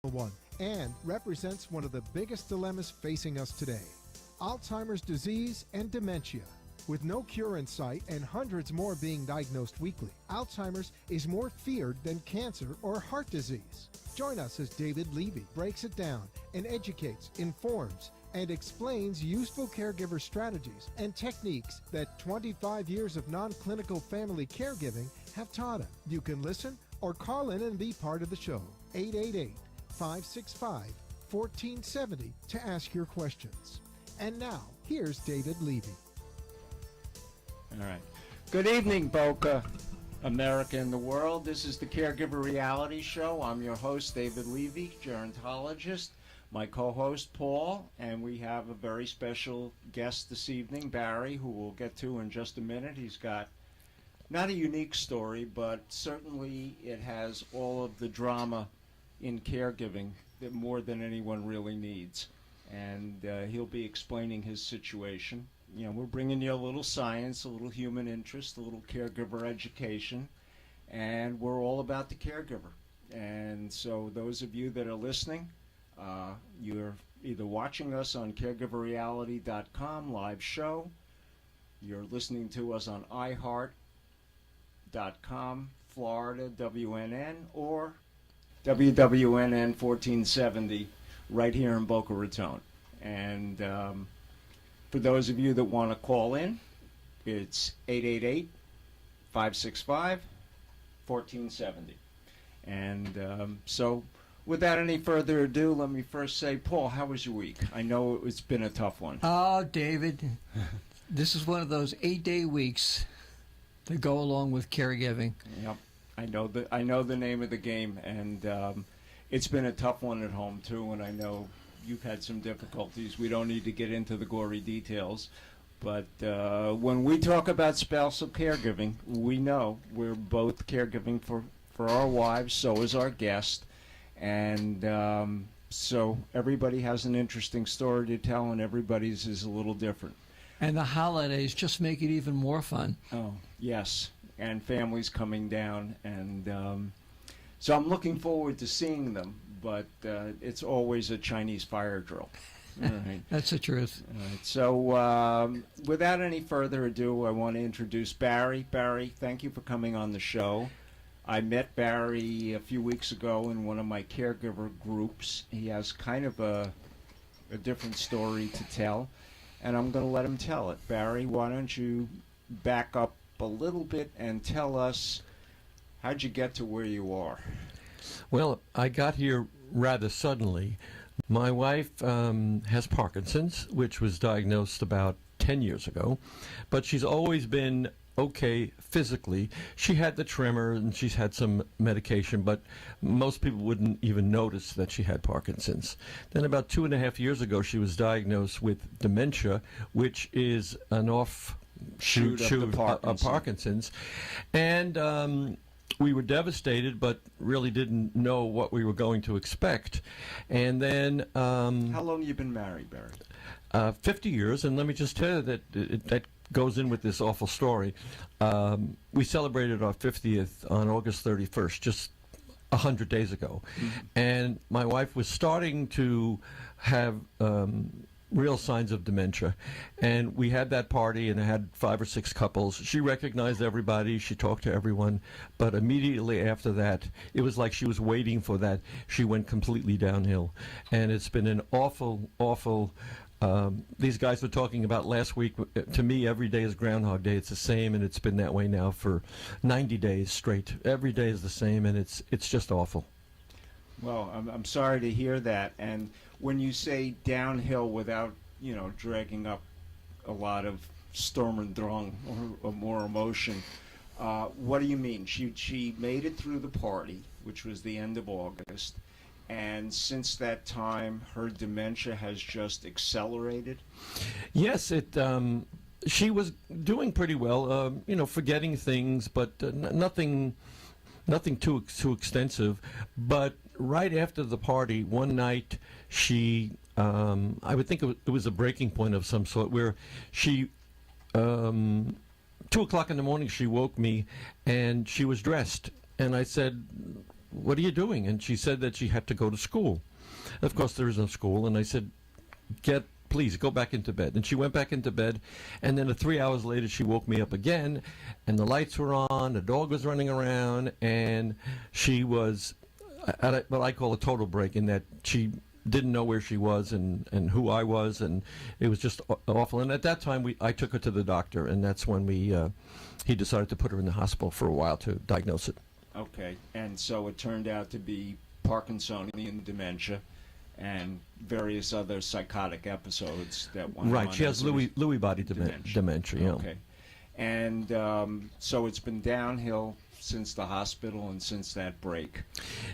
one and represents one of the biggest dilemmas facing us today: Alzheimer's disease and dementia. With no cure in sight and hundreds more being diagnosed weekly, Alzheimer's is more feared than cancer or heart disease. Join us as David Levy breaks it down and educates, informs, and explains useful caregiver strategies and techniques that 25 years of non-clinical family caregiving have taught him. You can listen or call in and be part of the show. 888-565-1470 to ask your questions. And now, here's David Levy. All right. Good evening, Boca, America, and the world. This is the Caregiver Reality Show. I'm your host, David Levy, gerontologist. My co-host, Paul, and we have a very special guest this evening, Barry, who we'll get to in just a minute. He's got not a unique story, but certainly it has all of the drama in caregiving that more than anyone really needs. And he'll be explaining his situation. You know, we're bringing you a little science, a little human interest, a little caregiver education, and we're all about the caregiver. And so those of you that are listening, you're either watching us on caregiverreality.com live show, you're listening to us on iHeart.com, Florida, WNN, or WWNN 1470 right here in Boca Raton. And for those of you that want to call in, it's 888-565-1470. And so without any further ado, let me first say, Paul, how was your week? I know it's been a tough one. Oh, David, this is one of those 8-day weeks that go along with caregiving. Yep, I know the name of the game, and it's been a tough one at home too. And I know you've had some difficulties. We don't need to get into the gory details, but when we talk about spousal caregiving, we know we're both caregiving for our wives. So is our guest. And so everybody has an interesting story to tell, and everybody's is a little different. And the holidays just make it even more fun. Oh, yes, and families coming down. And so I'm looking forward to seeing them, but it's always a Chinese fire drill. All right. That's the truth. All right. So without any further ado, I want to introduce Barry. Barry, thank you for coming on the show. I met Barry a few weeks ago in one of my caregiver groups. He has kind of a different story to tell, and I'm going to let him tell it. Barry, why don't you back up a little bit and tell us, how'd you get to where you are? Well, I got here rather suddenly. My wife has Parkinson's, which was diagnosed about 10 years ago, but she's always been okay physically. She had the tremor and she's had some medication, but most people wouldn't even notice that she had Parkinson's. Then about 2.5 years ago, she was diagnosed with dementia, which is an offshoot of Parkinson's. And we were devastated, but really didn't know what we were going to expect. And then how long have you been married, Barry? 50 years, and let me just tell you that that goes in with this awful story. We celebrated our 50th on August 31st, just 100 days ago. Mm-hmm. And my wife was starting to have real signs of dementia. And we had that party, and I had 5 or 6 couples. She recognized everybody. She talked to everyone. But immediately after that, it was like she was waiting for that. She went completely downhill. And it's been an awful, awful... these guys were talking about last week. To me, every day is Groundhog Day. It's the same, and it's been that way now for 90 days straight. Every day is the same, and it's just awful. Well, I'm sorry to hear that. And when you say downhill without, dragging up a lot of storm and drang or more emotion, what do you mean? She made it through the party, which was the end of August. And since that time, her dementia has just accelerated? Yes, she was doing pretty well, forgetting things, but nothing too extensive. But right after the party, one night, she, I would think it was a breaking point of some sort, where she, 2 o'clock in the morning, she woke me, and she was dressed. And I said, what are you doing? And she said that she had to go to school. Of course, there is no school. And I said, please go back into bed. And she went back into bed. And then 3 hours later, she woke me up again. And the lights were on. The dog was running around. And she was at what I call a total break, in that she didn't know where she was and who I was. And it was just awful. And at that time, I took her to the doctor. And that's when he decided to put her in the hospital for a while to diagnose it. Okay, and so it turned out to be Parkinsonian dementia and various other psychotic episodes that went on. Right, she has Lewy body dementia. Yeah. Okay, and so it's been downhill since the hospital and since that break.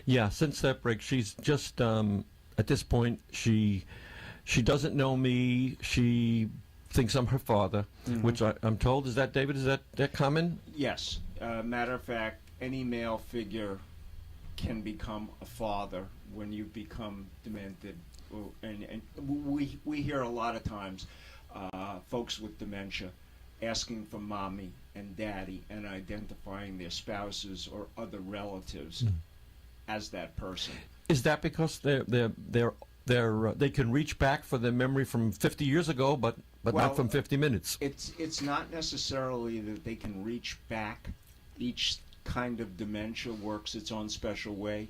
Yeah, since that break, she's just at this point she doesn't know me. She thinks I'm her father, which I'm told, is that, David? Is that common? Yes. Matter of fact, any male figure can become a father when you become demented. And we hear a lot of times folks with dementia asking for mommy and daddy and identifying their spouses or other relatives as that person. Is that because they can reach back for their memory from 50 years ago, but Well, not from 50 minutes? It's not necessarily that they can reach back. Each kind of dementia works its own special way,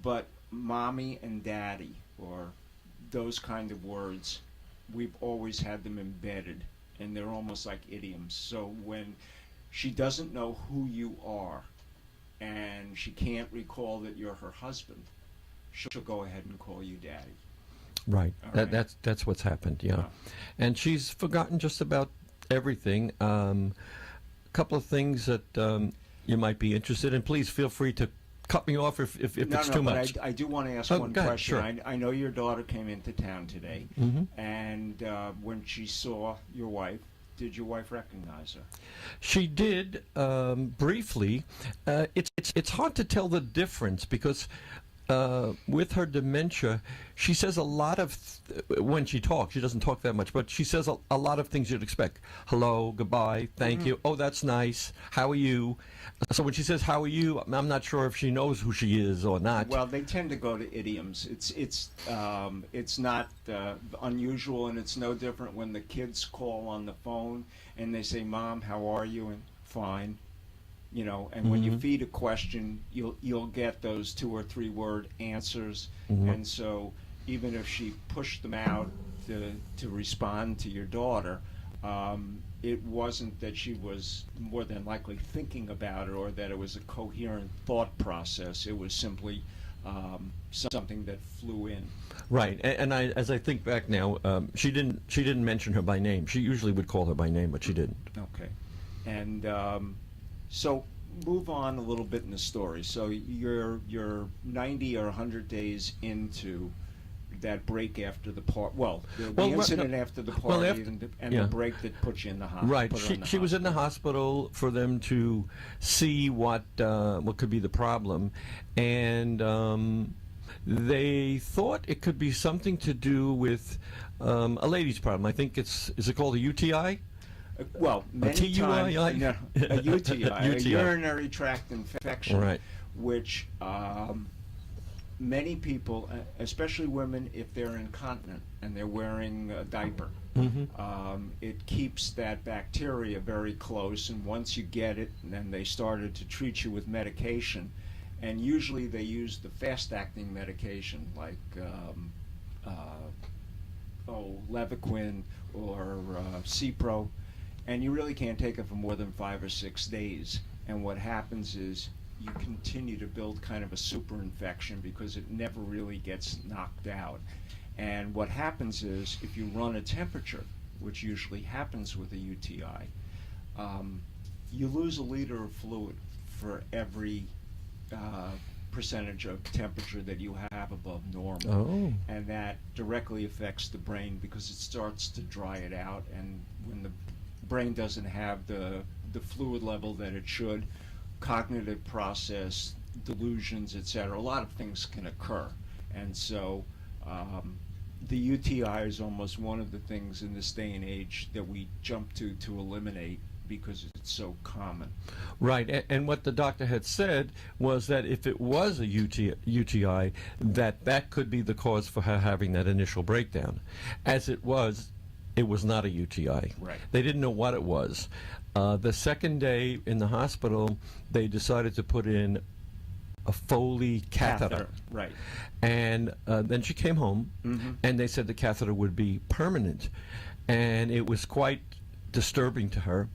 but mommy and daddy, or those kind of words, we've always had them embedded, and they're almost like idioms. So when she doesn't know who you are, and she can't recall that you're her husband, she'll go ahead and call you daddy. Right. All right. That's what's happened. Yeah, and she's forgotten just about everything. A couple of things that you might be interested in. Please feel free to cut me off if it's too much. But I do want to ask one go ahead, question. sure. I know your daughter came into town today, and when she saw your wife, did your wife recognize her? She did, briefly. It's hard to tell the difference because with her dementia, she says a lot of, when she talks, she doesn't talk that much, but she says a lot of things you'd expect. Hello, goodbye, thank you, oh, that's nice, how are you? So when she says, how are you, I'm not sure if she knows who she is or not. Well, they tend to go to idioms. It's not unusual, and it's no different when the kids call on the phone and they say, Mom, how are you? And fine. You know, and when you feed a question, you'll get those 2 or 3 word answers, and so even if she pushed them out to respond to your daughter, it wasn't that she was more than likely thinking about it or that it was a coherent thought process. It was simply something that flew in. Right, and as I think back now, she didn't mention her by name. She usually would call her by name, but she didn't. Okay, and so move on a little bit in the story. So you're 90 or 100 days into that break after the party. Well, the incident after the party and the break that put you in the hospital. Right. She was in the hospital for them to see what could be the problem, and they thought it could be something to do with a ladies' problem. I think is it called a UTI? Well, many times, a UTI, a urinary tract infection, right, which many people, especially women, if they're incontinent and they're wearing a diaper, it keeps that bacteria very close, and once you get it, then they started to treat you with medication, and usually they use the fast-acting medication like Levaquin or Cipro, and you really can't take it for more than 5 or 6 days. And what happens is you continue to build kind of a super infection because it never really gets knocked out. And what happens is if you run a temperature, which usually happens with a UTI, you lose a liter of fluid for every percentage of temperature that you have above normal. Oh. And that directly affects the brain because it starts to dry it out, and when the brain doesn't have the fluid level that it should, cognitive process, delusions, etc., a lot of things can occur. And so the UTI is almost one of the things in this day and age that we jump to eliminate because it's so common. Right, and what the doctor had said was that if it was a UTI, that could be the cause for her having that initial breakdown. As it was not a UTI. Right. They didn't know what it was. The second day in the hospital, they decided to put in a Foley catheter. Right. And then she came home, and they said the catheter would be permanent. And it was quite disturbing to her.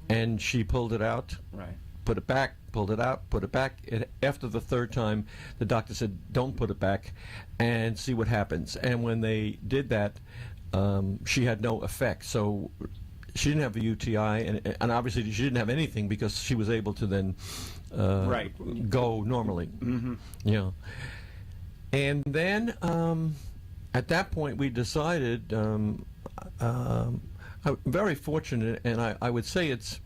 And she pulled it out, Right. put it back, pulled it out, put it back. And after the third time, the doctor said, don't put it back and see what happens. And when they did that, she had no effect. So she didn't have a UTI, and obviously she didn't have anything because she was able to then Right. go normally. Yeah. And then at that point we decided, I'm very fortunate, and I would say it's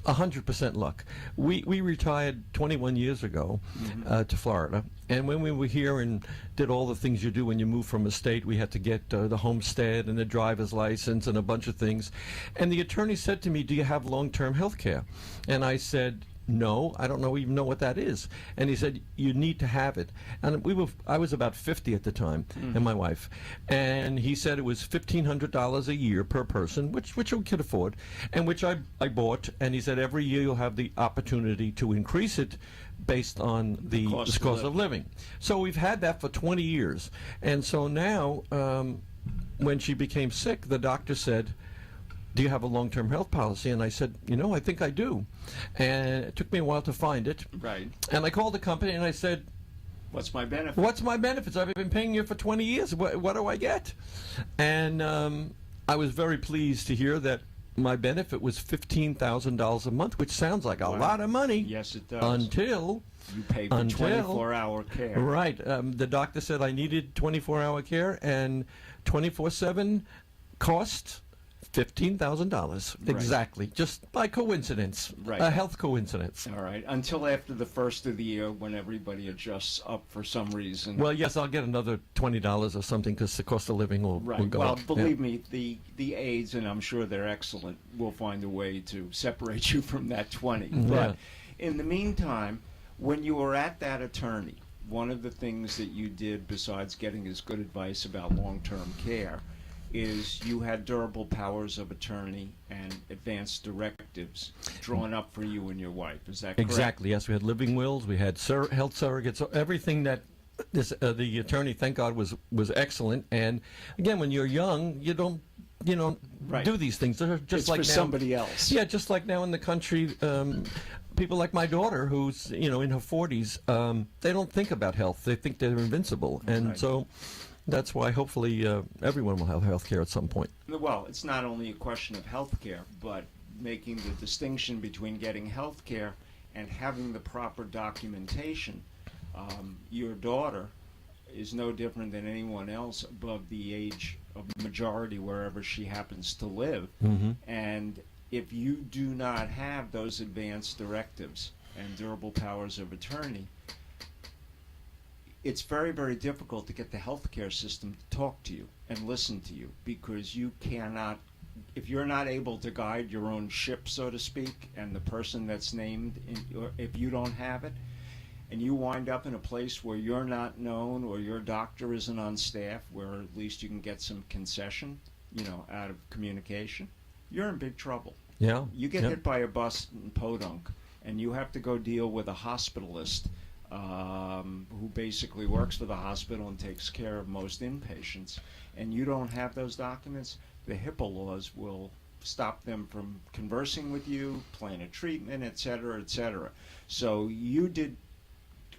100% luck. We retired 21 years ago to Florida, and when we were here and did all the things you do when you move from a state, we had to get the homestead and the driver's license and a bunch of things. And the attorney said to me, do you have long-term health care? And I said, no, I don't even know what that is. And he said, you need to have it. And I was about 50 at the time, and my wife. And he said it was $1,500 a year per person, which we could afford, and which I bought. And he said every year you'll have the opportunity to increase it based on the cost of living. So we've had that for 20 years. And so now, when she became sick, the doctor said, do you have a long-term health policy? And I said, I think I do. And it took me a while to find it. Right. And I called the company and I said, What's my benefit? what's my benefits? I've been paying you for 20 years. What do I get? And I was very pleased to hear that my benefit was $15,000 a month, which sounds like a lot of money. Yes, it does. Until you pay for 24-hour care. Right. The doctor said I needed 24-hour care, and 24/7 cost $15,000 exactly, just by coincidence, Right. a health coincidence. All right, until after the first of the year when everybody adjusts up for some reason. Well, yes, I'll get another $20 or something because the cost of living will go well, up. believe me, the aides, and I'm sure they're excellent, will find a way to separate you from that 20. But in the meantime, when you were at that attorney, one of the things that you did besides getting his good advice about long-term care is you had durable powers of attorney and advanced directives drawn up for you and your wife. Is that correct? Exactly, yes. We had living wills, we had health surrogates, so everything that the attorney, thank God, was excellent. And again, when you're young, you don't do these things. They're just it's like for now, somebody else. Yeah, just like now in the country, people like my daughter, who's in her 40s, they don't think about health. They think they're invincible, and so that's why hopefully everyone will have health care at some point. Well, it's not only a question of health care, but making the distinction between getting health care and having the proper documentation. Your daughter is no different than anyone else above the age of majority wherever she happens to live. And if you do not have those advanced directives and durable powers of attorney, it's very, very difficult to get the healthcare system to talk to you and listen to you, because you cannot, if you're not able to guide your own ship, so to speak, and the person that's named, if you don't have it, and you wind up in a place where you're not known or your doctor isn't on staff, where at least you can get some concession, out of communication, you're in big trouble. Yeah. You get hit by a bus in Podunk, and you have to go deal with a hospitalist who basically works for the hospital and takes care of most inpatients, and you don't have those documents, the HIPAA laws will stop them from conversing with you, plan a treatment, et cetera, et cetera. So you did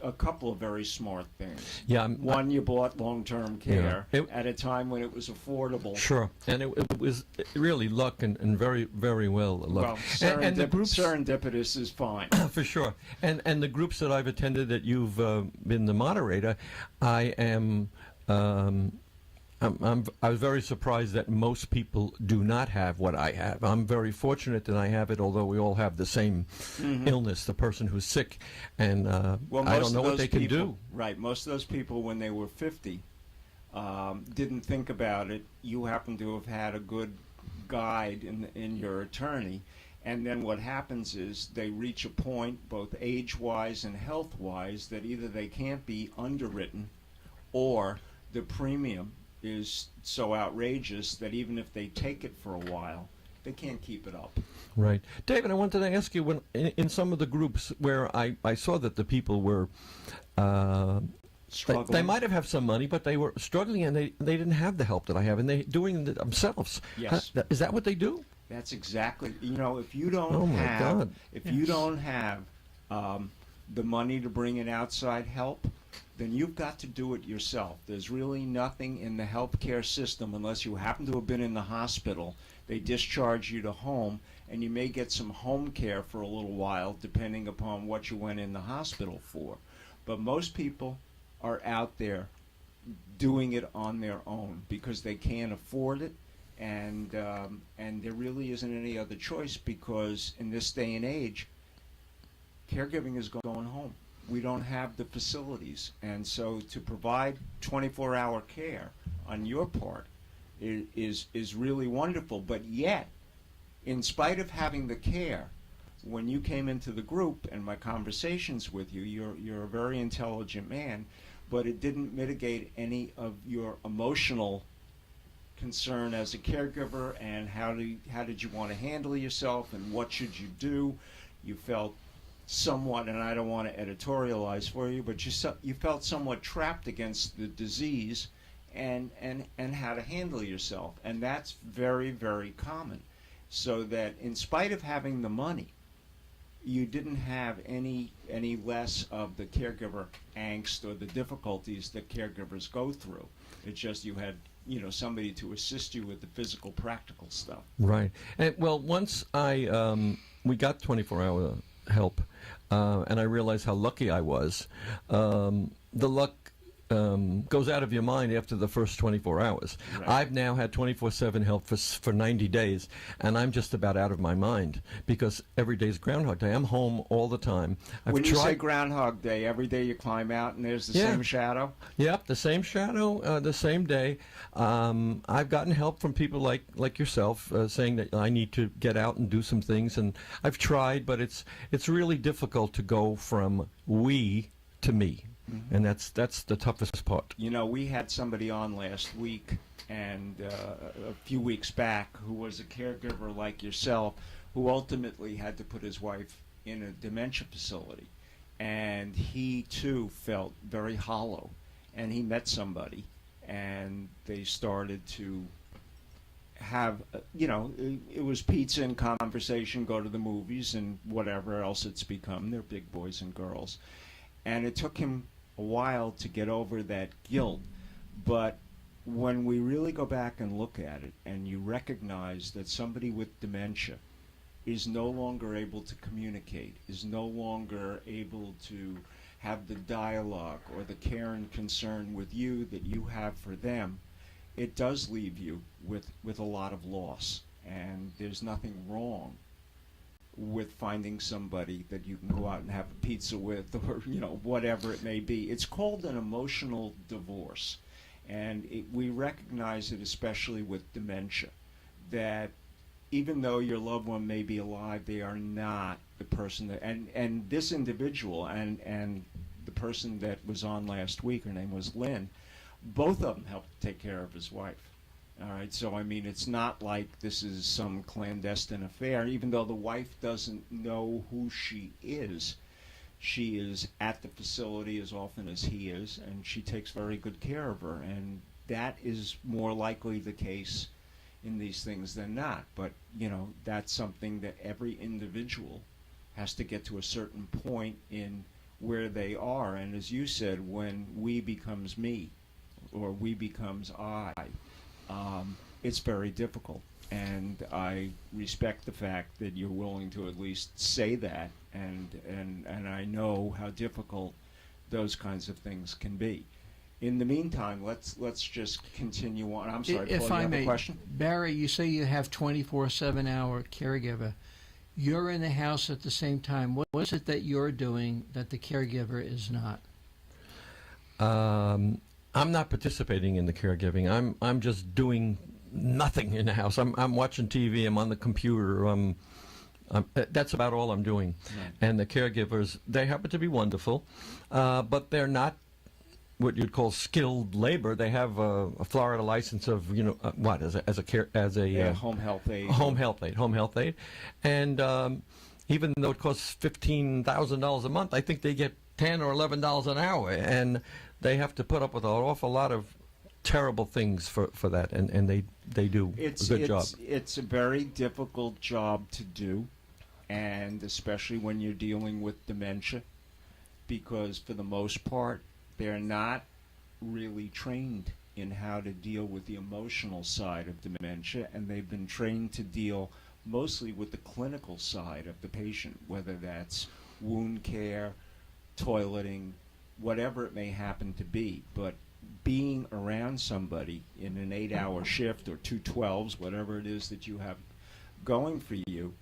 a couple of very smart things. Yeah. One, you bought long-term care at a time when it was affordable. Sure. And it was really luck and very, very well luck. Well, and the groups, serendipitous is fine. For sure. And the groups that I've attended that you've been the moderator, I am... I was very surprised that most people do not have what I have. I'm very fortunate that I have it, although we all have the same illness, the person who's sick, and I don't know what they can do. Right. Most of those people, when they were 50, didn't think about it. You happen to have had a good guide in your attorney, And then what happens is they reach a point, both age-wise and health-wise, that either they can't be underwritten, or the premium is so outrageous that even if they take it for a while, they can't keep it up. Right. David, I wanted to ask you, when in some of the groups where I saw that the people were, Struggling. they might have some money, but they were struggling and they didn't have the help that I have, and they doing it themselves. Yes. Is that what they do? That's exactly. If you don't Oh, my have, God. if you don't have the money to bring in outside help, then you've got to do it yourself. There's really nothing in the healthcare system, unless you happen to have been in the hospital. They discharge you to home, and you may get some home care for a little while, depending upon what you went in the hospital for. But most people are out there doing it on their own because they can't afford it, and there really isn't any other choice, because in this day and age, caregiving is going home. We don't have the facilities, and so to provide 24-hour care on your part is really wonderful. But yet, in spite of having the care, when you came into the group and my conversations with you, you're a very intelligent man, but it didn't mitigate any of your emotional concern as a caregiver, and how did you want to handle yourself, and what should you do. You felt somewhat, and I don't want to editorialize for you, but you felt somewhat trapped against the disease, and how to handle yourself, and that's very, very common. So that in spite of having the money, you didn't have any less of the caregiver angst or the difficulties that caregivers go through. It's just you had somebody to assist you with the physical, practical stuff. Right. And well, once we got 24-hour help, and I realized how lucky I was. The luck goes out of your mind after the first 24 hours. Right. I've now had 24/7 help for 90 days, and I'm just about out of my mind because every day's Groundhog Day. I'm home all the time. When you say Groundhog Day, every day you climb out and there's the same shadow? Yep, the same shadow, the same day. I've gotten help from people like yourself, saying that I need to get out and do some things, and I've tried, but it's really difficult to go from we to me. Mm-hmm. And that's the toughest part. We had somebody on last week and a few weeks back who was a caregiver like yourself, who ultimately had to put his wife in a dementia facility. And he, too, felt very hollow. And he met somebody, and they started to have, it was pizza and conversation, go to the movies and whatever else it's become. They're big boys and girls. And it took him a while to get over that guilt, but when we really go back and look at it, and you recognize that somebody with dementia is no longer able to communicate, is no longer able to have the dialogue or the care and concern with you that you have for them, it does leave you with a lot of loss. And there's nothing wrong with finding somebody that you can go out and have a pizza with, or whatever it may be. It's called an emotional divorce, and we recognize it, especially with dementia, that even though your loved one may be alive, they are not the person that, and this individual and the person that was on last week, her name was Lynn, both of them helped take care of his wife. All right, so I mean, it's not like this is some clandestine affair. Even though the wife doesn't know who she is at the facility as often as he is, and she takes very good care of her. And that is more likely the case in these things than not. But, that's something that every individual has to get to a certain point in where they are. And as you said, when we becomes me, or we becomes I, it's very difficult, and I respect the fact that you're willing to at least say that, and I know how difficult those kinds of things can be. In the meantime, let's just continue on. I'm sorry, Paul, if you I have may, a question? Barry, you say you have 24/7-hour caregiver. You're in the house at the same time. What is it that you're doing that the caregiver is not? I'm not participating in the caregiving. I'm just doing nothing in the house. I'm watching TV. I'm on the computer. That's about all I'm doing. Right. And the caregivers, they happen to be wonderful, but they're not what you'd call skilled labor. They have a Florida license of Home health aid. home health aid, and even though it costs $15,000 a month, I think they get $10 or $11 an hour, and they have to put up with an awful lot of terrible things for that, and they do a good job. It's a very difficult job to do, and especially when you're dealing with dementia, because for the most part, they're not really trained in how to deal with the emotional side of dementia, and they've been trained to deal mostly with the clinical side of the patient, whether that's wound care, toileting, whatever it may happen to be. But being around somebody in an 8-hour shift or 2 12s, whatever it is that you have going for you,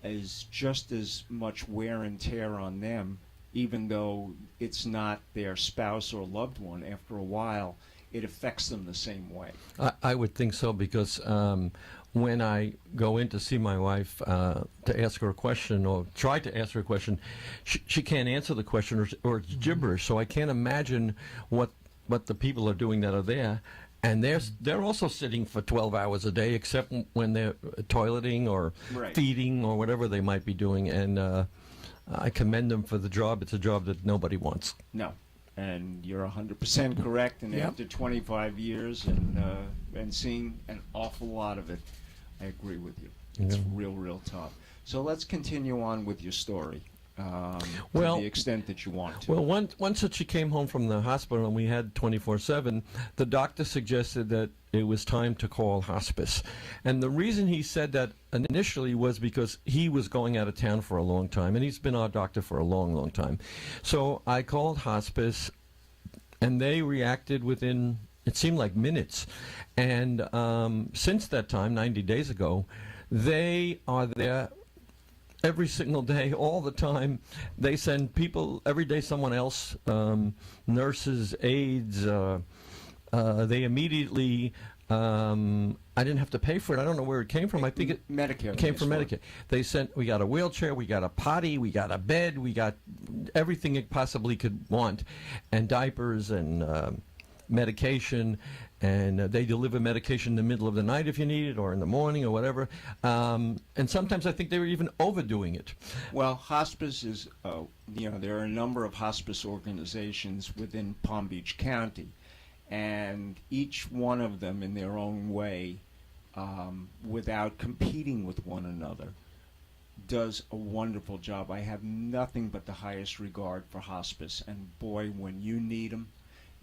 is just as much wear and tear on them, even though it's not their spouse or loved one. After a while, it affects them the same way. I would think so, because when I go in to see my wife to ask her a question or try to ask her a question, she can't answer the question, or it's gibberish. So I can't imagine what the people are doing that are there. And they're also sitting for 12 hours a day, except when they're toileting or Right. feeding or whatever they might be doing. And I commend them for the job. It's a job that nobody wants. No, and you're 100% correct. And Yep. after 25 years and seeing an awful lot of it, I agree with you. It's Yeah. real tough. So let's continue on with your story, to Well- the extent that you want to. Well, once that she came home from the hospital and we had 24/7, the doctor suggested that it was time to call hospice. And the reason he said that initially was because he was going out of town for a long time, and he's been our doctor for a long time. So I called hospice, and they reacted within, it seemed like, minutes. And since that time, 90 days ago, they are there every single day, all the time. They send people every day, someone else, nurses, aides. They immediately, I didn't have to pay for it. I don't know where it came from. I think it Medicare came pays from for it. Medicare. They sent, we got a wheelchair, we got a potty, we got a bed, we got everything it possibly could want, and diapers and medication. And they deliver medication in the middle of the night if you need it, or in the morning, or whatever. And sometimes I think they were even overdoing it. Well, hospice is, there are a number of hospice organizations within Palm Beach County, and each one of them in their own way, without competing with one another, does a wonderful job. I have nothing but the highest regard for hospice, and boy, when you need them,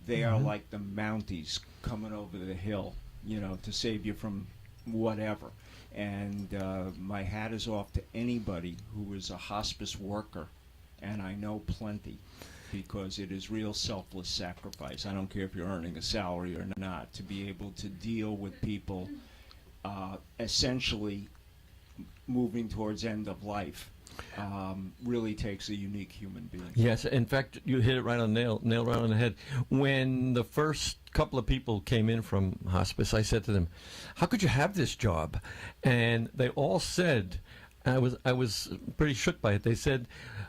they are like the Mounties coming over the hill, to save you from whatever. And my hat is off to anybody who is a hospice worker, and I know plenty, because it is real selfless sacrifice. I don't care if you're earning a salary or not, to be able to deal with people essentially moving towards end of life. Really takes a unique human being. Yes, in fact, you hit it right on nail right on the head. When the first couple of people came in from hospice, I said to them, "How could you have this job?" And they all said, I was pretty shook by it. They said,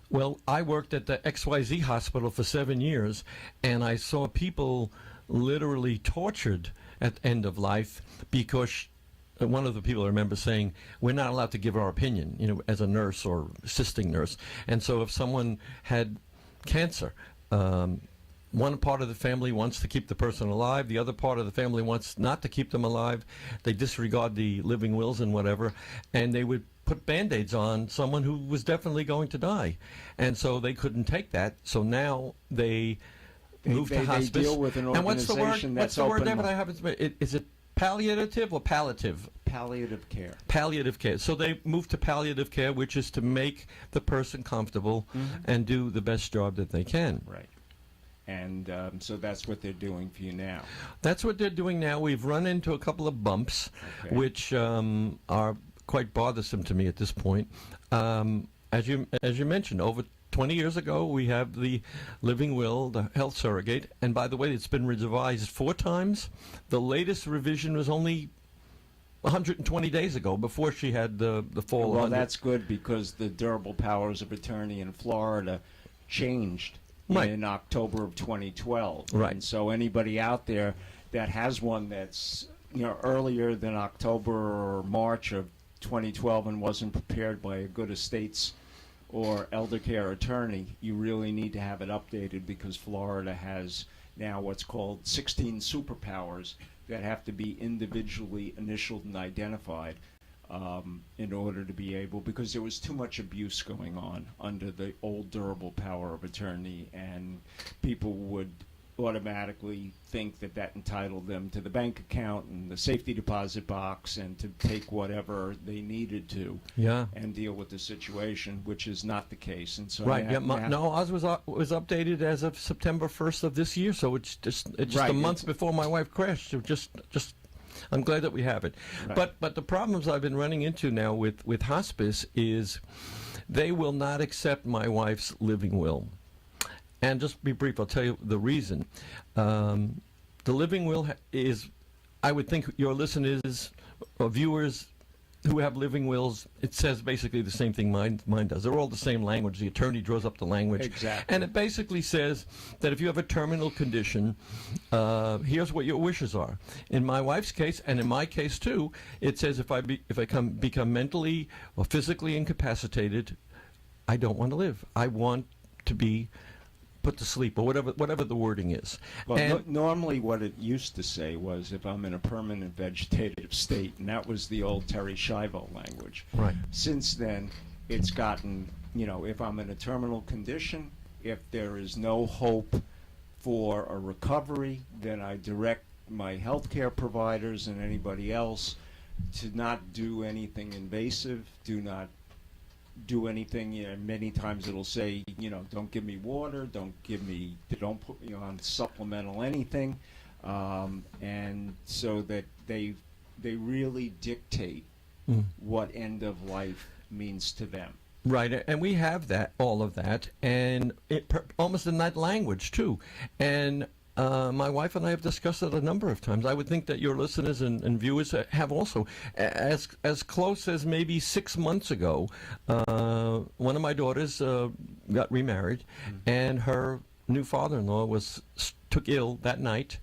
"Well, I worked at the XYZ hospital for 7 years, and I saw people literally tortured at end of life because." One of the people I remember saying, "We're not allowed to give our opinion, as a nurse or assisting nurse." And so if someone had cancer, one part of the family wants to keep the person alive, the other part of the family wants not to keep them alive. They disregard the living wills and whatever, and they would put Band-Aids on someone who was definitely going to die. And so they couldn't take that, so now they moved to hospice. They deal with an And what's the word, that's David? open. I haven't. Is it palliative or palliative? Palliative care. Palliative care. So they moved to palliative care, which is to make the person comfortable and do the best job that they can. Right. And so that's what they're doing for you now. That's what they're doing now. We've run into a couple of bumps, Okay. which are quite bothersome to me at this point. As you mentioned, over 20 years ago, we have the living will, the health surrogate, and by the way, it's been revised 4 times. The latest revision was only 120 days ago, before she had the full. Well, 100. that's good because the durable powers of attorney in Florida changed Right. in October of 2012. Right. And so anybody out there that has one that's earlier than October or March of 2012 and wasn't prepared by a good estates or elder care attorney, you really need to have it updated because Florida has now what's called 16 superpowers that have to be individually initialed and identified in order to be able, because there was too much abuse going on under the old durable power of attorney, and people would automatically think that that entitled them to the bank account and the safety deposit box and to take whatever they needed to Yeah. and deal with the situation, which is not the case. And so Right. now- Yeah. now- No, ours was updated as of September 1st of this year, so it's just Right, a month it's- before my wife crashed. So just I'm glad that we have it. Right. But the problems I've been running into now with hospice is they will not accept my wife's living will. And just be brief, I'll tell you the reason. The living will is, I would think your listeners or viewers who have living wills, it says basically the same thing mine does. They're all the same language. The attorney draws up the language. Exactly. And it basically says that if you have a terminal condition, here's what your wishes are. In my wife's case, and in my case too, it says if I become mentally or physically incapacitated, I don't want to live. I want to be put to sleep, or whatever the wording is. Well, And- normally what it used to say was if I'm in a permanent vegetative state, and that was the old Terry Schiavo language. Right. Since then, it's gotten, if I'm in a terminal condition, if there is no hope for a recovery, then I direct my healthcare providers and anybody else to not do anything invasive, do not do anything. Many times it'll say, don't give me water, don't put me on supplemental anything, and so that they really dictate what end of life means to them. Right, and we have all of that, and almost in that language too. And my wife and I have discussed it a number of times. I would think that your listeners and viewers have also. As close as maybe 6 months ago, one of my daughters got remarried, and her new father-in-law took ill that night,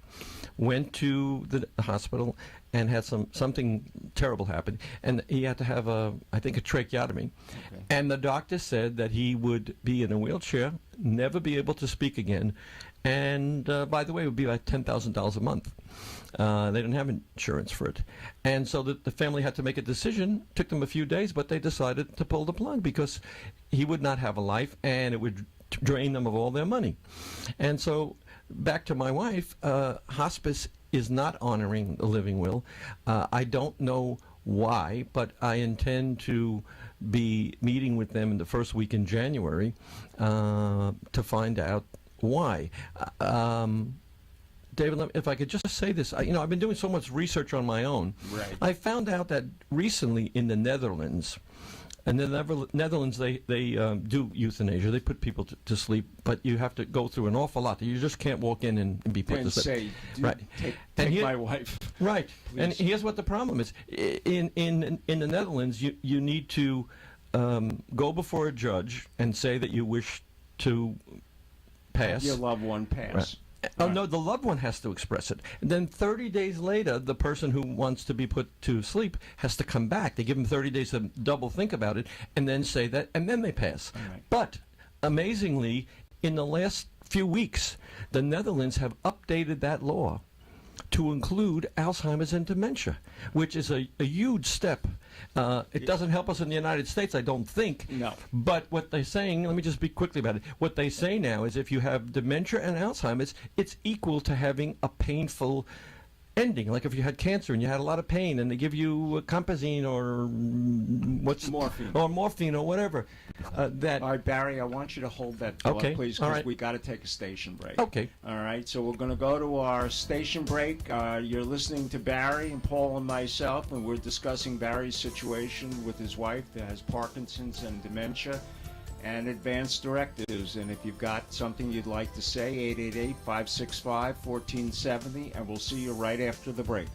went to the hospital, and had something terrible happen, and he had to have I think a tracheotomy. Okay. And the doctor said that he would be in a wheelchair, never be able to speak again, and by the way, it would be like $10,000 a month. They didn't have insurance for it, and so the family had to make a decision. Took them a few days, but they decided to pull the plug because he would not have a life, and it would drain them of all their money. And so, back to my wife, hospice is not honoring the living will. I don't know why, but I intend to be meeting with them in the first week in January to find out why. David, if I could just say this, I've been doing so much research on my own. Right. I found out that recently in the Netherlands, Netherlands, they do euthanasia. They put people to sleep, but you have to go through an awful lot. You just can't walk in and be put And to sleep. say, Right. take my wife. Right. And Please. here's what the problem is. In the Netherlands, you need to go before a judge and say that you wish to pass. Your loved one pass. Right. Oh, no, the loved one has to express it. And then 30 days later, the person who wants to be put to sleep has to come back. They give them 30 days to double think about it and then say that, and then they pass. Right. But amazingly, in the last few weeks, the Netherlands have updated that law to include Alzheimer's and dementia, which is a huge step. It doesn't help us in the United States, I don't think. No. But what they're saying, let me just be quickly about it. What they say now is if you have dementia and Alzheimer's, it's equal to having a painful ending. Like if you had cancer and you had a lot of pain and they give you compazine or morphine or whatever. All right, Barry, I want you to hold that thought, Okay, please, all because right. we got to take a station break. Okay. All right, so we're going to go to our station break. You're listening to Barry and Paul and myself, and we're discussing Barry's situation with his wife that has Parkinson's and dementia and advanced directives. And if you've got something you'd like to say, 888-565-1470, and we'll see you right after the break.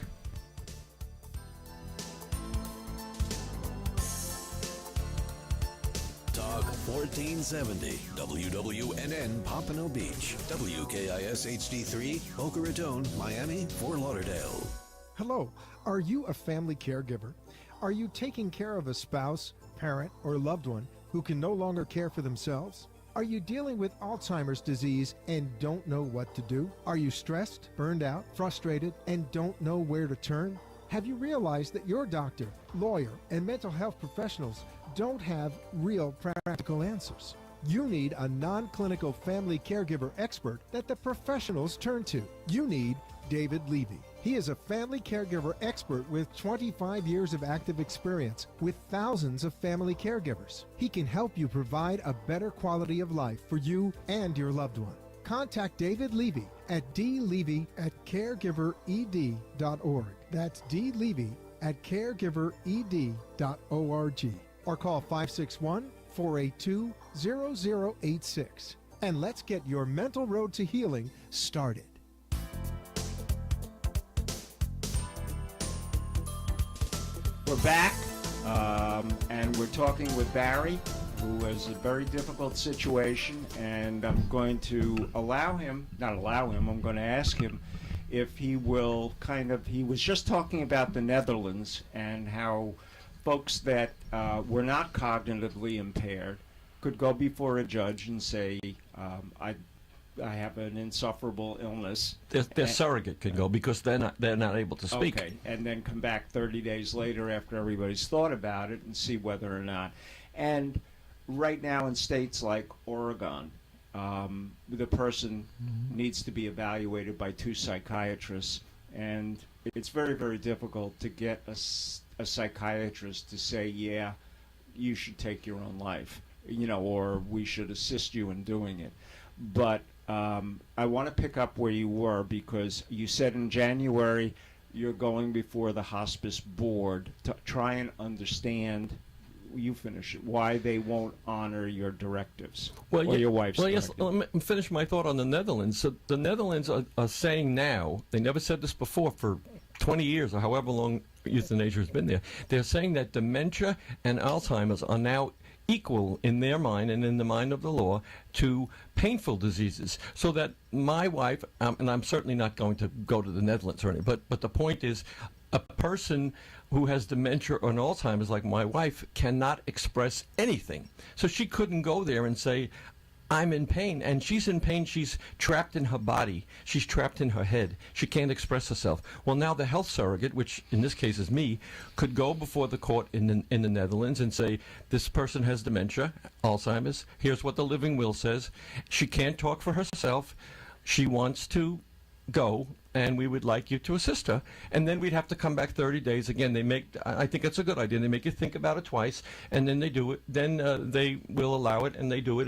1470 WWNN Pompano Beach, WKIS HD3 Boca Raton, Miami, Fort Lauderdale. Hello, are you a family caregiver? Are you taking care of a spouse, parent, or loved one who can no longer care for themselves? Are you dealing with Alzheimer's disease and don't know what to do? Are you stressed, burned out, frustrated, and don't know where to turn? Have you realized that your doctor, lawyer, and mental health professionals don't have real practical answers? You need a non-clinical family caregiver expert that the professionals turn to. You need David Levy. He is a family caregiver expert with 25 years of active experience with thousands of family caregivers. He can help you provide a better quality of life for you and your loved one. Contact David Levy at dlevy@caregivered.org. That's dlevy@caregivered.org. Or call 561-482-0086. And let's get your mental road to healing started. We're back, and we're talking with Barry, who has a very difficult situation, and I'm going to I'm going to ask him if he will he was just talking about the Netherlands and how folks that were not cognitively impaired could go before a judge and say, I have an insufferable illness. Their surrogate can go because they're not able to speak. Okay, and then come back 30 days later after everybody's thought about it and see whether or not. And right now in states like Oregon, the person needs to be evaluated by 2 psychiatrists, and it's very, very difficult to get a psychiatrist to say, yeah, you should take your own life, or we should assist you in doing it. But I want to pick up where you were, because you said in January you're going before the hospice board to try and understand, you finish it, why they won't honor your directives, or your wife's yes, directive. let me finish my thought on the Netherlands. So the Netherlands are saying now, they never said this before for 20 years or however long euthanasia has been there, they're saying that dementia and Alzheimer's are now equal in their mind and in the mind of the law to painful diseases. So that my wife, and I'm certainly not going to go to the Netherlands or anything, but the point is, a person who has dementia or an Alzheimer's like my wife cannot express anything. So she couldn't go there and say, I'm in pain, and she's in pain. She's trapped in her body. She's trapped in her head. She can't express herself. Well, now the health surrogate, which in this case is me, could go before the court in the Netherlands and say, this person has dementia, Alzheimer's. Here's what the living will says. She can't talk for herself. She wants to go, and we would like you to assist her. And then we'd have to come back 30 days. Again, I think it's a good idea. They make you think about it twice, and then they do it. Then they will allow it, and they do it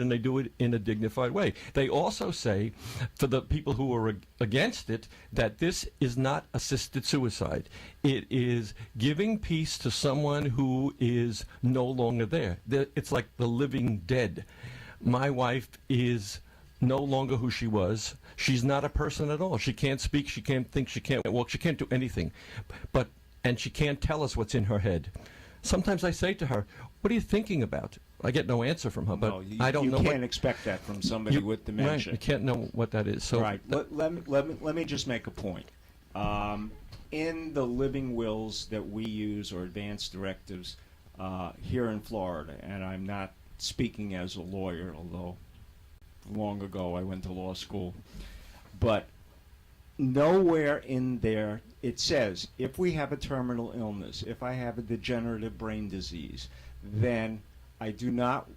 in a dignified way. They also say, for the people who are against it, that this is not assisted suicide. It is giving peace to someone who is no longer there. It's like the living dead. My wife is no longer who she was. She's not a person at all. She can't speak, she can't think, she can't walk, she can't do anything. And she can't tell us what's in her head. Sometimes I say to her, what are you thinking about? I get no answer from her, but I don't know. You can't expect that from somebody with dementia. Right, you can't know what that is. So right. Let me just make a point. In the living wills that we use, or advance directives, here in Florida, and I'm not speaking as a lawyer, although long ago I went to law school, but nowhere in there it says, if we have a terminal illness, if I have a degenerative brain disease, then I do not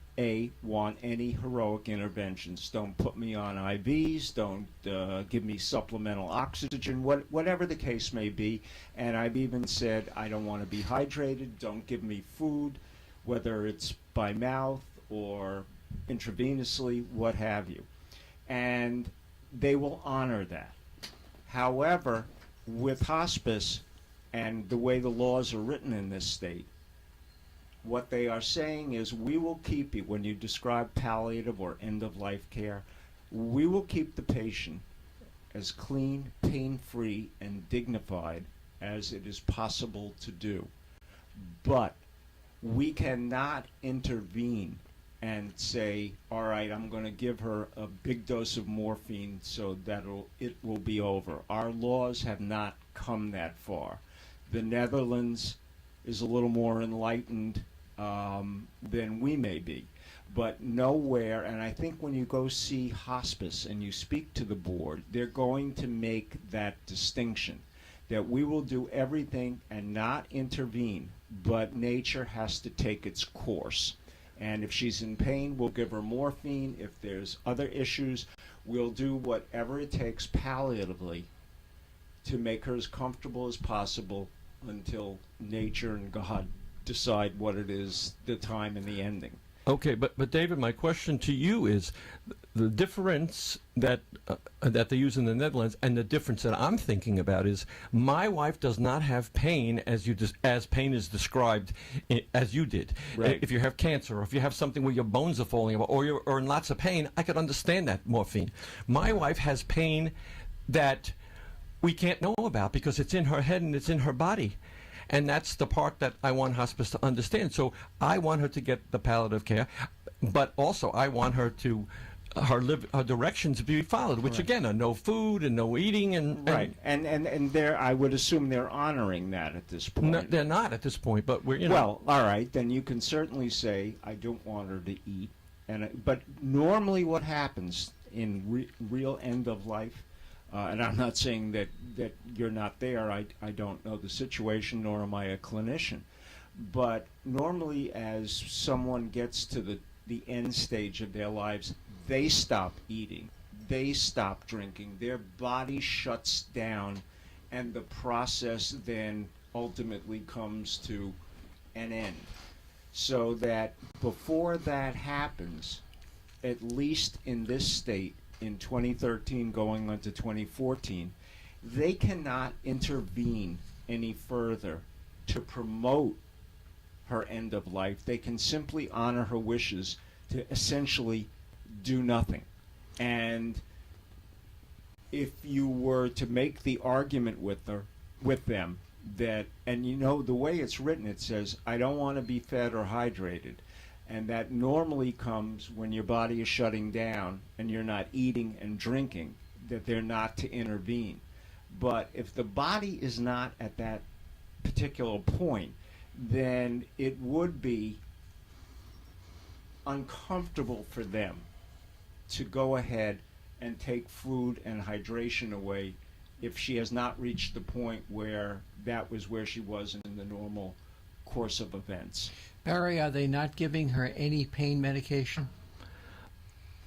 want any heroic interventions. Don't put me on IVs, don't give me supplemental oxygen, whatever the case may be. And I've even said, I don't want to be hydrated, don't give me food, whether it's by mouth or intravenously, what have you. And they will honor that. However, with hospice and the way the laws are written in this state, what they are saying is, we will keep you, when you describe palliative or end-of-life care, we will keep the patient as clean, pain-free, and dignified as it is possible to do. But we cannot intervene and say, all right, I'm going to give her a big dose of morphine so that it will be over. Our laws have not come that far. The Netherlands is a little more enlightened than we may be. But nowhere, and I think when you go see hospice and you speak to the board, they're going to make that distinction, that we will do everything and not intervene, but nature has to take its course. And if she's in pain, we'll give her morphine. If there's other issues, we'll do whatever it takes palliatively to make her as comfortable as possible until nature and God decide what it is, the time and the ending. Okay, but David, my question to you is the difference that they use in the Netherlands and the difference that I'm thinking about is my wife does not have pain as pain is described as you did. Right. If you have cancer or if you have something where your bones are falling apart or you're in lots of pain, I could understand that morphine. My wife has pain that we can't know about because it's in her head and it's in her body. And that's the part that I want hospice to understand. So I want her to get the palliative care, but also I want her to her directions to be followed, which again are no food and no eating and right. And they're, I would assume they're honoring that at this point. No, they're not at this point, but we're Well, all right, then you can certainly say I don't want her to eat, but normally what happens in real end of life. And I'm not saying that you're not there. I don't know the situation, nor am I a clinician. But normally as someone gets to the end stage of their lives, they stop eating. They stop drinking. Their body shuts down, and the process then ultimately comes to an end. So that before that happens, at least in this state, in 2013 going on to 2014, they cannot intervene any further to promote her end of life. They can simply honor her wishes to essentially do nothing. And if you were to make the argument with them that, and you know the way it's written, it says, I don't want to be fed or hydrated. And that normally comes when your body is shutting down and you're not eating and drinking, that they're not to intervene. But if the body is not at that particular point, then it would be uncomfortable for them to go ahead and take food and hydration away if she has not reached the point where that was where she was in the normal course of events. Barry, are they not giving her any pain medication?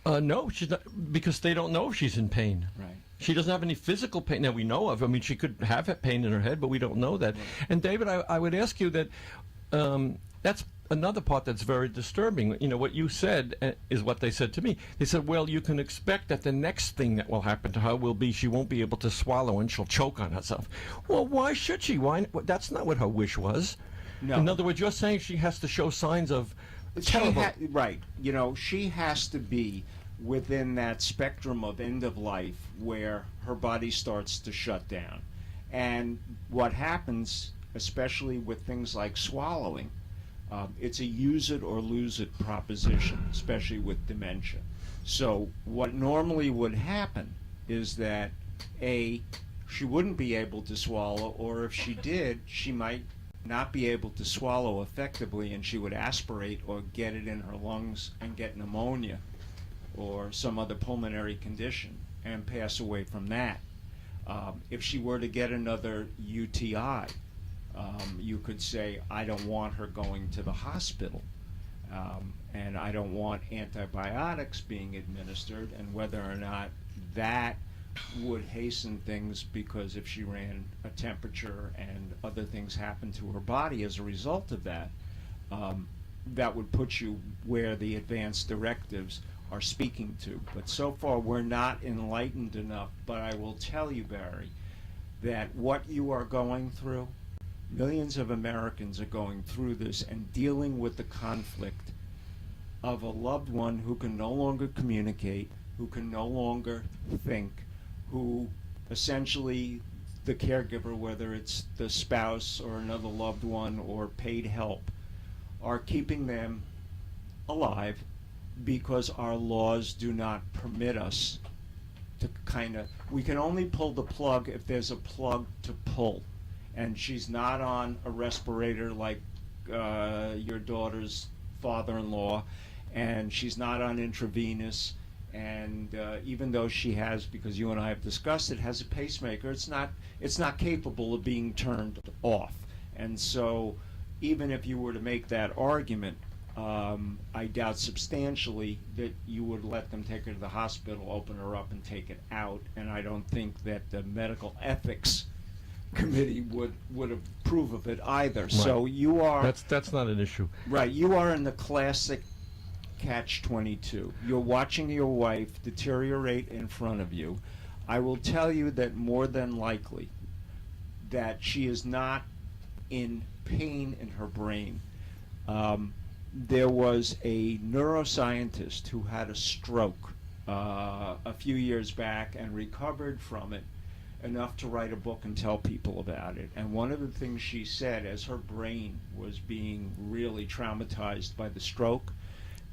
No, she's not, because they don't know if she's in pain. Right. She doesn't have any physical pain that we know of. I mean, she could have pain in her head, but we don't know that. Right. And David, I would ask you that that's another part that's very disturbing. You know, what you said is what they said to me. They said, well, you can expect that the next thing that will happen to her will be she won't be able to swallow and she'll choke on herself. Well, why should she? Why? That's not what her wish was. No. In other words, you're saying she has to show signs of terrible... Right. You know, she has to be within that spectrum of end of life where her body starts to shut down. And what happens, especially with things like swallowing, it's a use it or lose it proposition, especially with dementia. So what normally would happen is that, A, she wouldn't be able to swallow, or if she did, she might not be able to swallow effectively, and she would aspirate or get it in her lungs and get pneumonia or some other pulmonary condition and pass away from that. If she were to get another UTI, you could say, I don't want her going to the hospital, and I don't want antibiotics being administered, and whether or not that would hasten things, because if she ran a temperature and other things happened to her body as a result of that, that would put you where the advanced directives are speaking to. But so far we're not enlightened enough. But I will tell you, Barry, that what you are going through, millions of Americans are going through this and dealing with the conflict of a loved one who can no longer communicate, who can no longer think, who essentially the caregiver, whether it's the spouse or another loved one or paid help, are keeping them alive because our laws do not permit us to we can only pull the plug if there's a plug to pull. And she's not on a respirator like your daughter's father-in-law, and she's not on intravenous, and even though she has, because you and I have discussed it, has a pacemaker, it's not capable of being turned off. And so even if you were to make that argument, I doubt substantially that you would let them take her to the hospital, open her up, and take it out. And I don't think that the medical ethics committee would approve of it either. Right. So you are... That's not an issue. Right. You are in the classic catch-22. You're watching your wife deteriorate in front of you. I will tell you that more than likely that she is not in pain in her brain. There was a neuroscientist who had a stroke a few years back and recovered from it enough to write a book and tell people about it. And one of the things she said, as her brain was being really traumatized by the stroke,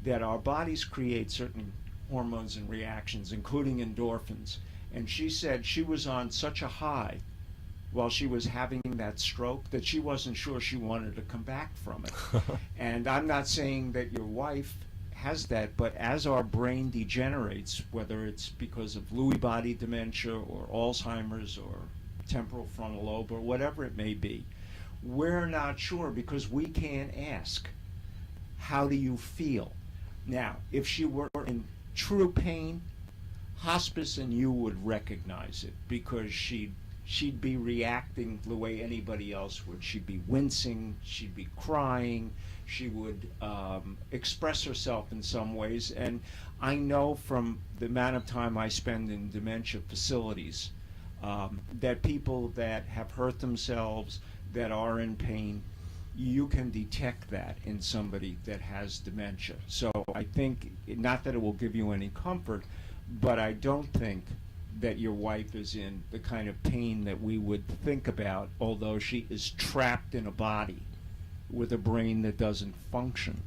that our bodies create certain hormones and reactions, including endorphins. And she said she was on such a high while she was having that stroke that she wasn't sure she wanted to come back from it. And I'm not saying that your wife has that, but as our brain degenerates, whether it's because of Lewy body dementia or Alzheimer's or temporal frontal lobe or whatever it may be, we're not sure because we can't ask, how do you feel? Now, if she were in true pain, hospice and you would recognize it because she'd be reacting the way anybody else would. She'd be wincing, she'd be crying, she would express herself in some ways. And I know from the amount of time I spend in dementia facilities that people that have hurt themselves, that are in pain, you can detect that in somebody that has dementia. So I think, not that it will give you any comfort, but I don't think that your wife is in the kind of pain that we would think about, although she is trapped in a body with a brain that doesn't function,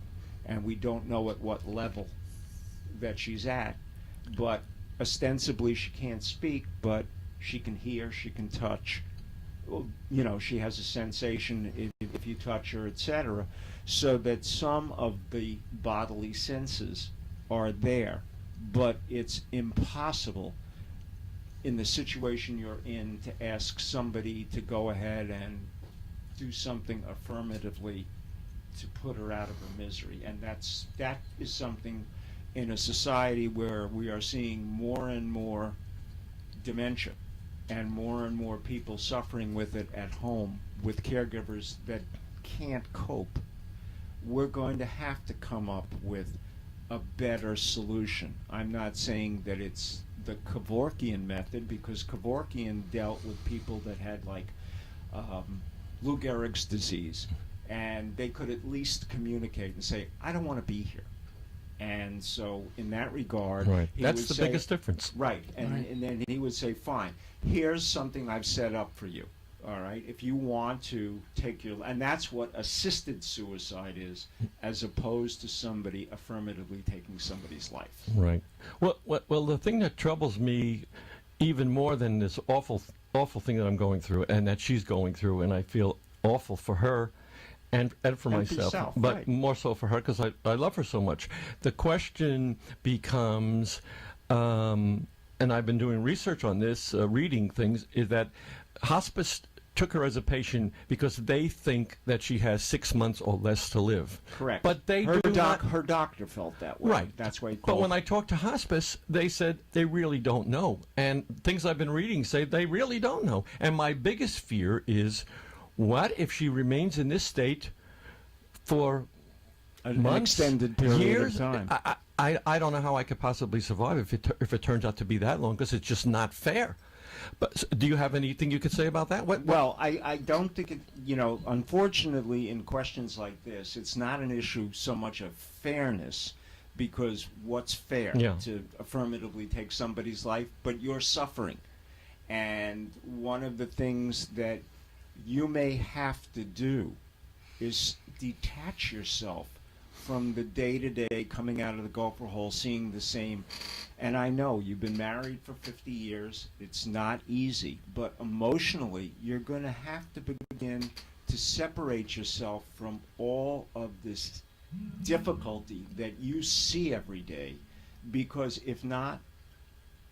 and we don't know at what level that she's at. But ostensibly she can't speak, but she can hear, she can touch. You know, she has a sensation if you touch her, etc. So that some of the bodily senses are there, but it's impossible in the situation you're in to ask somebody to go ahead and do something affirmatively to put her out of her misery. And that is something in a society where we are seeing more and more dementia and more people suffering with it at home with caregivers that can't cope. We're going to have to come up with a better solution. I'm not saying that it's the Kevorkian method, because Kevorkian dealt with people that had like Lou Gehrig's disease, and they could at least communicate and say, I don't want to be here. And so in that regard, right. That's would the say, biggest difference. Right. And then he would say, fine, here's something I've set up for you. All right, if you want to take your, and that's what assisted suicide is, as opposed to somebody affirmatively taking somebody's life. Right. Well, the thing that troubles me even more than this awful thing that I'm going through, and that she's going through, and I feel awful for her, and for myself, but right. More so for her because I love her so much. The question becomes, and I've been doing research on this, reading things, is that hospice took her as a patient because they think that she has 6 months or less to live. Correct. But they her doctor felt that way. Right. That's why. But when I talked to hospice, they said they really don't know. And things I've been reading say they really don't know. And my biggest fear is, what if she remains in this state for an months, extended period years? of time? I don't know how I could possibly survive if it turns out to be that long, because it's just not fair. But do you have anything you could say about that? Well, I don't think it, unfortunately in questions like this, it's not an issue so much of fairness, because what's fair to affirmatively take somebody's life, but you're suffering. And one of the things that you may have to do is detach yourself from the day-to-day coming out of the gopher hole, seeing the same. And I know you've been married for 50 years. It's not easy, but emotionally, you're going to have to begin to separate yourself from all of this difficulty that you see every day, because if not,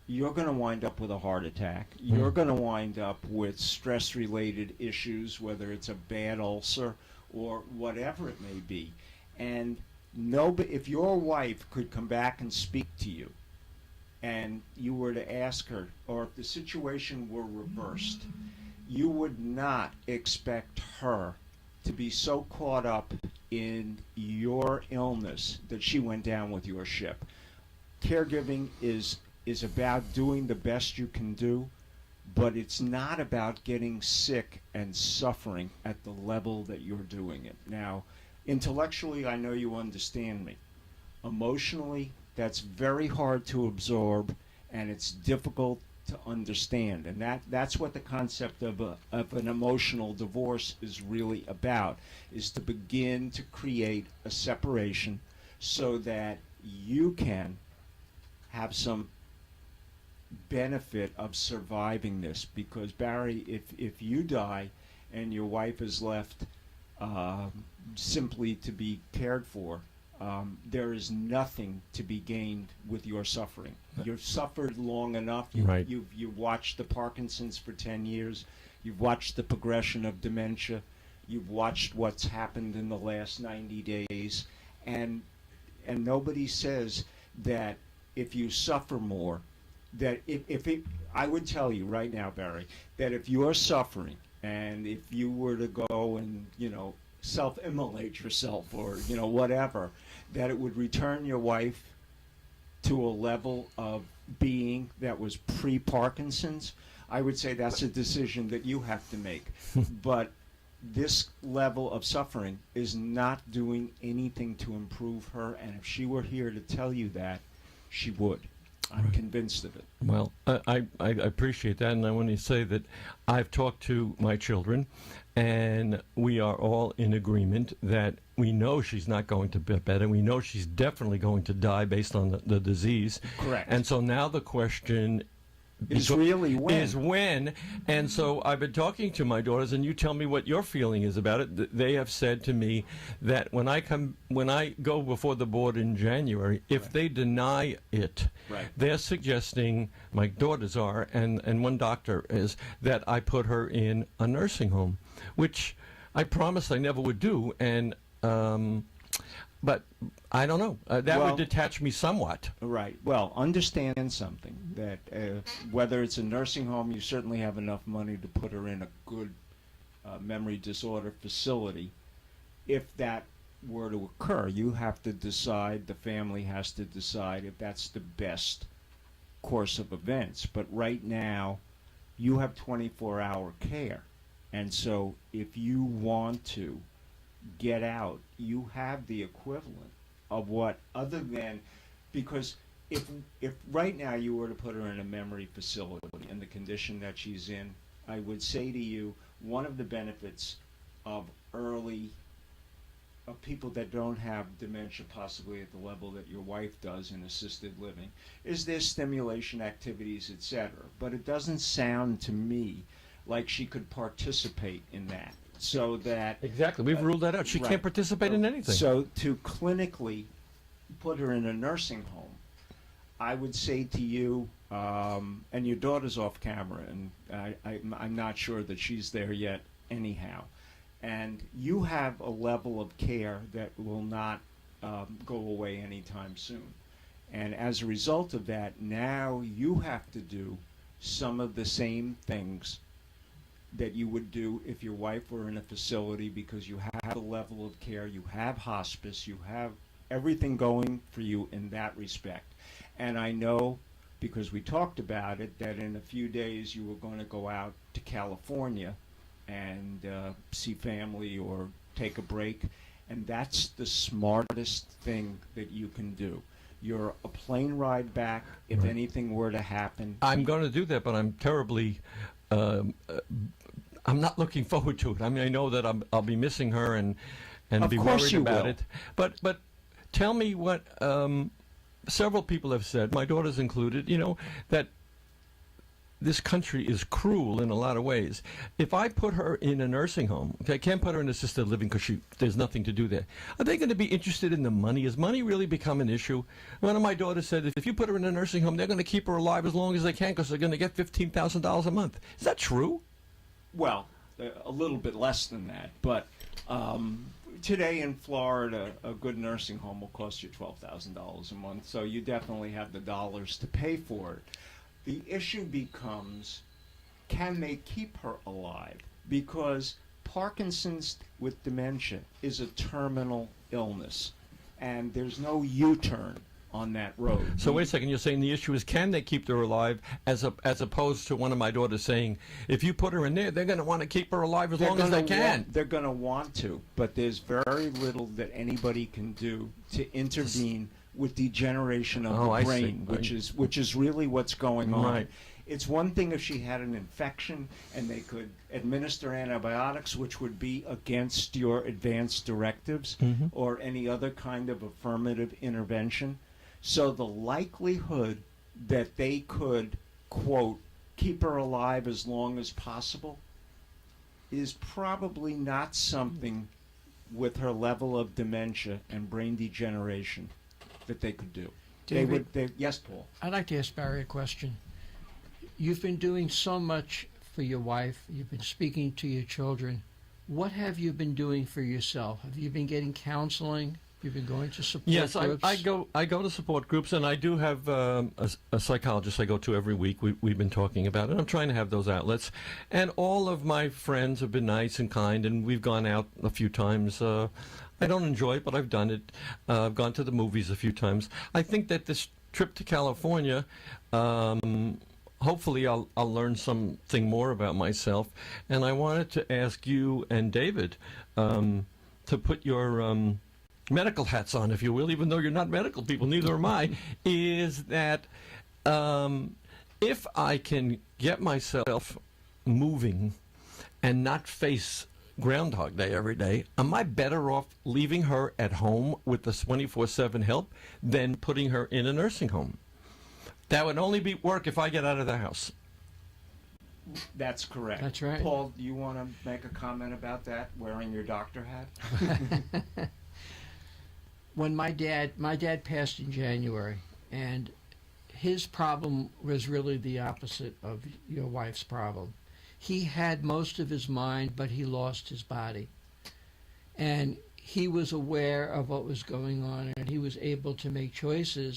you're going to wind up with a heart attack. You're going to wind up with stress-related issues, whether it's a bad ulcer or whatever it may be. And if your wife could come back and speak to you, and you were to ask her, or if the situation were reversed, you would not expect her to be so caught up in your illness that she went down with your ship. Caregiving is about doing the best you can do, but it's not about getting sick and suffering at the level that you're doing it. Now, intellectually, I know you understand me. Emotionally, that's very hard to absorb, and it's difficult to understand. And that's what the concept of an emotional divorce is really about, is to begin to create a separation so that you can have some benefit of surviving this. Because Barry, if you die and your wife is left simply to be cared for, there is nothing to be gained with your suffering. You've suffered long enough. You've watched the Parkinson's for 10 years. You've watched the progression of dementia. You've watched what's happened in the last 90 days. And nobody says that if you suffer more, that I would tell you right now, Barry, that if you're suffering and if you were to go and, self-immolate yourself or, whatever, that it would return your wife to a level of being that was pre-Parkinson's. I would say that's a decision that you have to make. But this level of suffering is not doing anything to improve her, and if she were here to tell you that, she would. I'm convinced of it. Well, I appreciate that, and I want to say that I've talked to my children, and we are all in agreement that we know she's not going to be better. We know she's definitely going to die based on the disease. Correct. And so now the question is really when. And so I've been talking to my daughters, and you tell me what your feeling is about it. They have said to me that when I go before the board in January, if they deny it, they're suggesting, my daughters are, and one doctor is, that I put her in a nursing home, which I promised I never would do. And but I don't know. That would detach me somewhat. Right. Well, understand something, that whether it's a nursing home, you certainly have enough money to put her in a good memory disorder facility. If that were to occur, you have to decide, the family has to decide if that's the best course of events. But right now, you have 24-hour care. And so if you want to get out, you have the equivalent of what, other than, because if right now you were to put her in a memory facility in the condition that she's in, I would say to you, one of the benefits of people that don't have dementia possibly at the level that your wife does in assisted living is their stimulation activities, etc. But it doesn't sound to me like she could participate in that. So that exactly, we've ruled that out. She can't participate in anything. So to clinically put her in a nursing home, I would say to you, and your daughter's off camera, and I'm not sure that she's there yet anyhow, and you have a level of care that will not go away anytime soon. And as a result of that, now you have to do some of the same things that you would do if your wife were in a facility, because you have a level of care, you have hospice, you have everything going for you in that respect. And I know, because we talked about it, that in a few days you were going to go out to California and see family or take a break, and that's the smartest thing that you can do. You're a plane ride back if anything were to happen. I'm going to do that, but I'm terribly I'm not looking forward to it. I mean, I know that I'll be missing her and be worried about it. But tell me what several people have said, my daughters included, that this country is cruel in a lot of ways. If I put her in a nursing home, okay, I can't put her in assisted living because there's nothing to do there. Are they going to be interested in the money? Has money really become an issue? One of my daughters said if you put her in a nursing home, they're going to keep her alive as long as they can because they're going to get $15,000 a month. Is that true? Well, a little bit less than that, but today in Florida, a good nursing home will cost you $12,000 a month, so you definitely have the dollars to pay for it. The issue becomes, can they keep her alive? Because Parkinson's with dementia is a terminal illness, and there's no U-turn on that road. So wait a second, you're saying the issue is can they keep her alive, as opposed to one of my daughters saying, if you put her in there, they're going to want to keep her alive as long as they can. They're going to want to, but there's very little that anybody can do to intervene with degeneration of the brain, which is really what's going on. Right. It's one thing if she had an infection and they could administer antibiotics, which would be against your advanced directives or any other kind of affirmative intervention. So the likelihood that they could, quote, keep her alive as long as possible is probably not something with her level of dementia and brain degeneration that they could do. David, yes, Paul. I'd like to ask Barry a question. You've been doing so much for your wife. You've been speaking to your children. What have you been doing for yourself? Have you been getting counseling? You've been going to support groups? Yes, I go to support groups, and I do have a psychologist I go to every week. We've been talking about it. I'm trying to have those outlets. And all of my friends have been nice and kind, and we've gone out a few times. I don't enjoy it, but I've done it. I've gone to the movies a few times. I think that this trip to California, hopefully I'll learn something more about myself. And I wanted to ask you and David to put your medical hats on, if you will, even though you're not medical people, neither am I, is that if I can get myself moving and not face Groundhog Day every day, am I better off leaving her at home with the 24/7 help than putting her in a nursing home? That would only work if I get out of the house. That's correct. That's right. Paul, do you want to make a comment about that, wearing your doctor hat? When my dad passed in January, and his problem was really the opposite of your wife's problem. He had most of his mind, but he lost his body. And he was aware of what was going on, and he was able to make choices.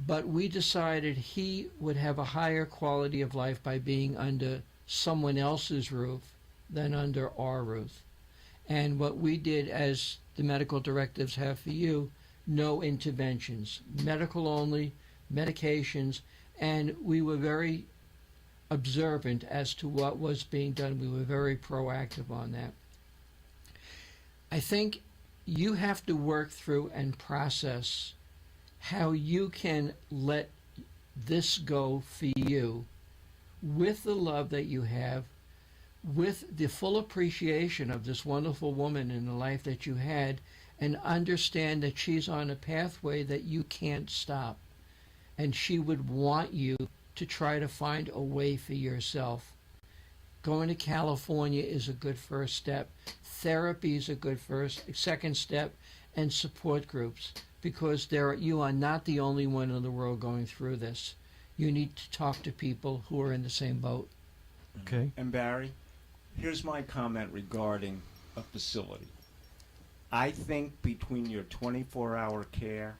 But we decided he would have a higher quality of life by being under someone else's roof than under our roof. And what we did, as the medical directives have for you, no interventions, medical only, medications, and we were very observant as to what was being done. We were very proactive on that. I think you have to work through and process how you can let this go for you with the love that you have, with the full appreciation of this wonderful woman in the life that you had, and understand that she's on a pathway that you can't stop. And she would want you to try to find a way for yourself. Going to California is a good first step. Therapy is a good second step, and support groups, because you are not the only one in the world going through this. You need to talk to people who are in the same boat. Okay. And Barry, here's my comment regarding a facility. I think between your 24-hour care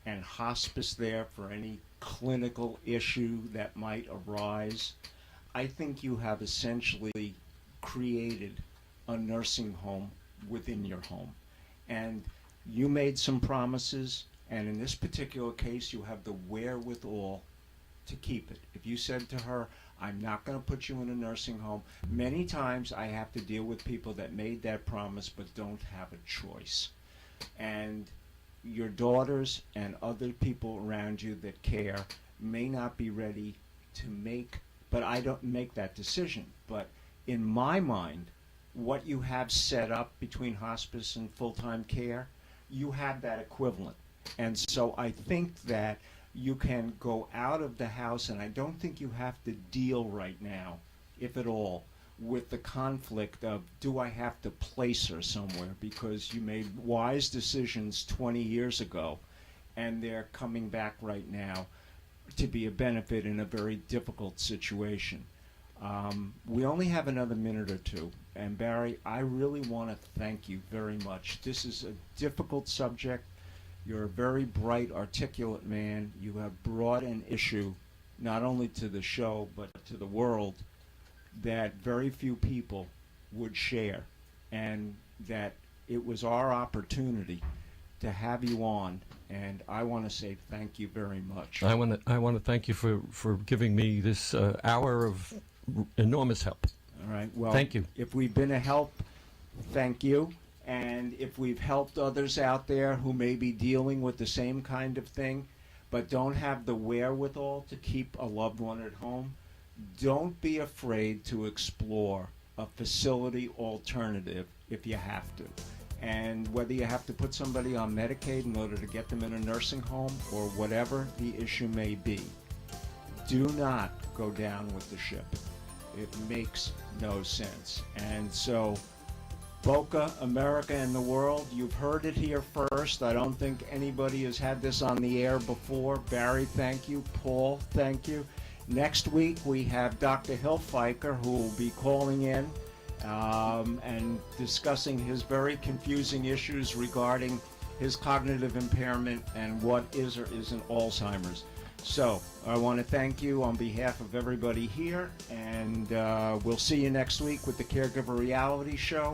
and hospice there for any clinical issue that might arise, I think you have essentially created a nursing home within your home. And you made some promises, and in this particular case, you have the wherewithal to keep it. If you said to her, I'm not going to put you in a nursing home, many times I have to deal with people that made that promise but don't have a choice. And your daughters and other people around you that care may not be ready to make, but I don't make that decision. But in my mind, what you have set up between hospice and full-time care you have that equivalent. And so I think that you can go out of the house, and I don't think you have to deal right now, if at all, with the conflict of, do I have to place her somewhere? Because you made wise decisions 20 years ago, and they're coming back right now to be a benefit in a very difficult situation. We only have another minute or two, and Barry, I really want to thank you very much. This is a difficult subject. You're a very bright, articulate man. You have brought an issue not only to the show but to the world that very few people would share, and that it was our opportunity to have you on, and I want to say thank you very much. I want to thank you for giving me this hour of enormous help. All right. Well, thank you. If we've been a help, thank you. And if we've helped others out there who may be dealing with the same kind of thing but don't have the wherewithal to keep a loved one at home, don't be afraid to explore a facility alternative if you have to. And whether you have to put somebody on Medicaid in order to get them in a nursing home or whatever the issue may be, do not go down with the ship. It makes no sense. And so, Boca, America, and the world, you've heard it here first. I don't think anybody has had this on the air before. Barry, thank you. Paul, thank you. Next week, we have Dr. Hilfiker, who will be calling in and discussing his very confusing issues regarding his cognitive impairment and what is or isn't Alzheimer's. So I want to thank you on behalf of everybody here, and we'll see you next week with the Caregiver Reality Show.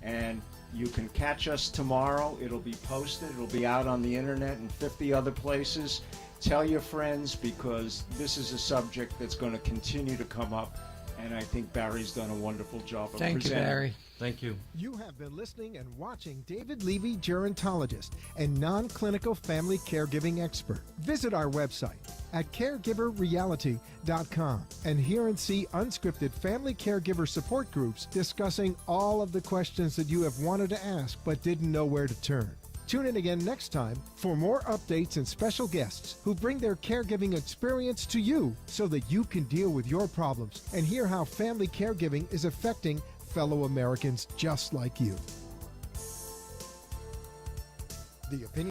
And you can catch us tomorrow. It'll be posted. It'll be out on the internet and 50 other places. Tell your friends, because this is a subject that's going to continue to come up, and I think Barry's done a wonderful job of Thank presenting. you, Barry. Thank you. You have been listening and watching David Levy, gerontologist and non-clinical family caregiving expert. Visit our website at caregiverreality.com and hear and see unscripted family caregiver support groups discussing all of the questions that you have wanted to ask but didn't know where to turn. Tune in again next time for more updates and special guests who bring their caregiving experience to you so that you can deal with your problems and hear how family caregiving is affecting fellow Americans just like you. The opinion